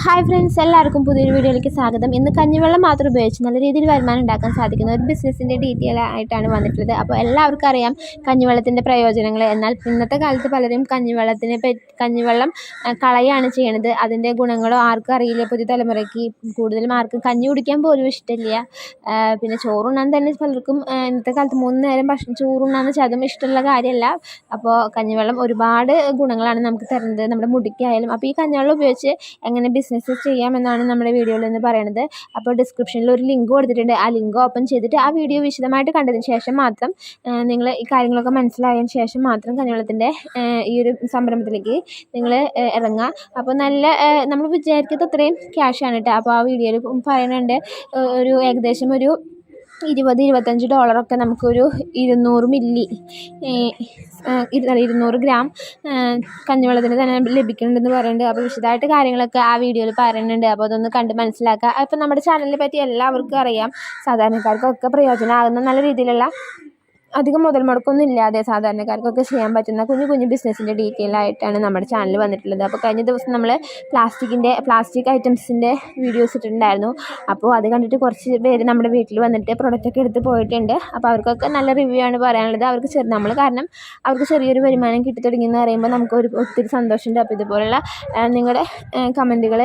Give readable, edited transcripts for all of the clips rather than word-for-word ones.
Hi friends, എല്ലാവർക്കും പുതിയൊരു വീഡിയോയിലേക്ക് സ്വാഗതം. ഇന്ന് കഞ്ഞിവെള്ളം മാത്രം ഉപയോഗിച്ച് നല്ല രീതിയിൽ വരുമാനം ഉണ്ടാക്കാൻ സാധിക്കുന്ന ഒരു ബിസിനസ്സിൻ്റെ ഡീറ്റെയിൽ ആയിട്ടാണ് വന്നിട്ടുള്ളത്. അപ്പോൾ എല്ലാവർക്കും അറിയാം കഞ്ഞിവെള്ളത്തിൻ്റെ പ്രയോജനങ്ങൾ. എന്നാൽ ഇന്നത്തെ കാലത്ത് പലരും കഞ്ഞിവെള്ളം കളയാണ് ചെയ്യണത്. അതിൻ്റെ ഗുണങ്ങളോ ആർക്കും അറിയില്ല. പുതിയ തലമുറയ്ക്ക് കൂടുതലും ആർക്കും കഞ്ഞി കുടിക്കാൻ പോലും ഇഷ്ടമില്ല. പിന്നെ ചോറുണ്ണാൻ തന്നെ പലർക്കും ഇന്നത്തെ കാലത്ത് 3 നേരം ചോറുണ്ണാന്ന് വെച്ചാൽ അതും ഇഷ്ടമുള്ള കാര്യമല്ല. അപ്പോൾ കഞ്ഞിവെള്ളം ഒരുപാട് ഗുണങ്ങളാണ് നമുക്ക് തരുന്നത്, നമ്മുടെ മുടിക്കായാലും. അപ്പോൾ ഈ കഞ്ഞിവെള്ളം ഉപയോഗിച്ച് എങ്ങനെ ബിസിനസ് ചെയ്യാമെന്നാണ് നമ്മുടെ വീഡിയോയിൽ നിന്ന് പറയുന്നത്. അപ്പോൾ ഡിസ്ക്രിപ്ഷനിൽ ഒരു ലിങ്ക് കൊടുത്തിട്ടുണ്ട്. ആ ലിങ്ക് ഓപ്പൺ ചെയ്തിട്ട് ആ വീഡിയോ വിശദമായിട്ട് കണ്ടതിന് ശേഷം മാത്രം നിങ്ങൾ ഈ കാര്യങ്ങളൊക്കെ മനസ്സിലായതിന് ശേഷം മാത്രം കഞ്ഞിവെള്ളത്തിൻ്റെ ഈ ഒരു സംരംഭത്തിലേക്ക് നിങ്ങൾ ഇറങ്ങുക. അപ്പോൾ നമ്മൾ വിചാരിക്കുന്നത് അത്രയും ക്യാഷാണ് കേട്ടോ. അപ്പോൾ ആ വീഡിയോയിൽ പറയുന്നുണ്ട് ഏകദേശം ഒരു $20-25 നമുക്കൊരു 200 മില്ലി 200 ഗ്രാം കഞ്ഞിവെള്ളത്തിന് തന്നെ ലഭിക്കുന്നുണ്ടെന്ന് പറയുന്നുണ്ട്. അപ്പോൾ വിശദമായിട്ട് കാര്യങ്ങളൊക്കെ ആ വീഡിയോയിൽ പറയുന്നുണ്ട്. അപ്പോൾ അതൊന്ന് കണ്ട് മനസ്സിലാക്കുക. അപ്പോൾ നമ്മുടെ ചാനലിനെ പറ്റി എല്ലാവർക്കും അറിയാം. സാധാരണക്കാർക്കൊക്കെ പ്രയോജനമാകുന്ന നല്ല രീതിയിലുള്ള അധികം മുതൽ മുടക്കൊന്നും ഇല്ലാതെ സാധാരണക്കാർക്കൊക്കെ ചെയ്യാൻ പറ്റുന്ന കുഞ്ഞു ബിസിനസ്സിൻ്റെ ഡീറ്റെയിൽ ആയിട്ടാണ് നമ്മുടെ ചാനൽ വന്നിട്ടുള്ളത്. അപ്പോൾ കഴിഞ്ഞ ദിവസം നമ്മൾ പ്ലാസ്റ്റിക് ഐറ്റംസിൻ്റെ വീഡിയോസ് ഇട്ടിട്ടുണ്ടായിരുന്നു. അപ്പോൾ അത് കണ്ടിട്ട് കുറച്ച് പേര് നമ്മുടെ വീട്ടിൽ വന്നിട്ട് പ്രൊഡക്റ്റൊക്കെ എടുത്ത് പോയിട്ടുണ്ട്. അപ്പോൾ അവർക്കൊക്കെ നല്ല റിവ്യൂ ആണ് പറയാനുള്ളത്. അവർക്ക് ചെറിയൊരു വരുമാനം കിട്ടി തുടങ്ങിയെന്ന് പറയുമ്പോൾ നമുക്ക് ഒത്തിരി സന്തോഷമുണ്ട്. അപ്പോൾ ഇതുപോലുള്ള നിങ്ങളുടെ കമൻറ്റുകൾ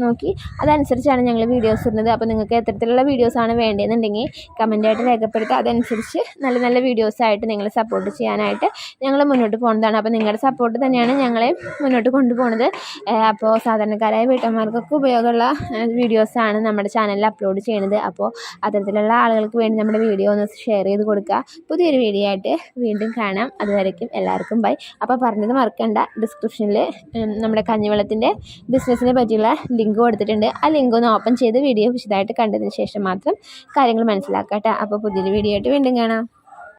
നോക്കി അതനുസരിച്ചാണ് ഞങ്ങൾ വീഡിയോസ് ഇടുന്നത്. അപ്പോൾ നിങ്ങൾക്ക് എത്തരത്തിലുള്ള വീഡിയോസാണ് വേണ്ടതെന്നുണ്ടെങ്കിൽ കമൻറ്റായിട്ട് രേഖപ്പെടുത്തുക. അതനുസരിച്ച് നല്ല വീഡിയോസായിട്ട് നിങ്ങളെ സപ്പോർട്ട് ചെയ്യാനായിട്ട് ഞങ്ങൾ മുന്നോട്ട് പോകുന്നതാണ്. അപ്പോൾ നിങ്ങളുടെ സപ്പോർട്ട് തന്നെയാണ് ഞങ്ങളെ മുന്നോട്ട് കൊണ്ടുപോകുന്നത്. അപ്പോൾ സാധാരണക്കാരായ വീട്ടമ്മമാർക്കൊക്കെ ഉപയോഗമുള്ള വീഡിയോസാണ് നമ്മുടെ ചാനലിൽ അപ്ലോഡ് ചെയ്യുന്നത്. അപ്പോൾ അത്തരത്തിലുള്ള ആളുകൾക്ക് വേണ്ടി നമ്മുടെ വീഡിയോ ഒന്ന് ഷെയർ ചെയ്ത് കൊടുക്കുക. പുതിയൊരു വീഡിയോ ആയിട്ട് വീണ്ടും കാണാം. അതുവരേക്കും എല്ലാവർക്കും ബൈ. അപ്പോൾ പറഞ്ഞത് മറക്കണ്ട, ഡിസ്ക്രിപ്ഷനിൽ നമ്മുടെ കഞ്ഞിവെള്ളത്തിൻ്റെ ബിസിനസ്സിനെ പറ്റിയുള്ള ലിങ്ക് കൊടുത്തിട്ടുണ്ട്. ആ ലിങ്ക് ഒന്ന് ഓപ്പൺ ചെയ്ത് വീഡിയോ വിശദമായിട്ട് കണ്ടതിന് ശേഷം മാത്രം കാര്യങ്ങൾ മനസ്സിലാക്കാം കേട്ടോ. അപ്പോൾ പുതിയൊരു വീഡിയോ ആയിട്ട് വീണ്ടും കാണാം.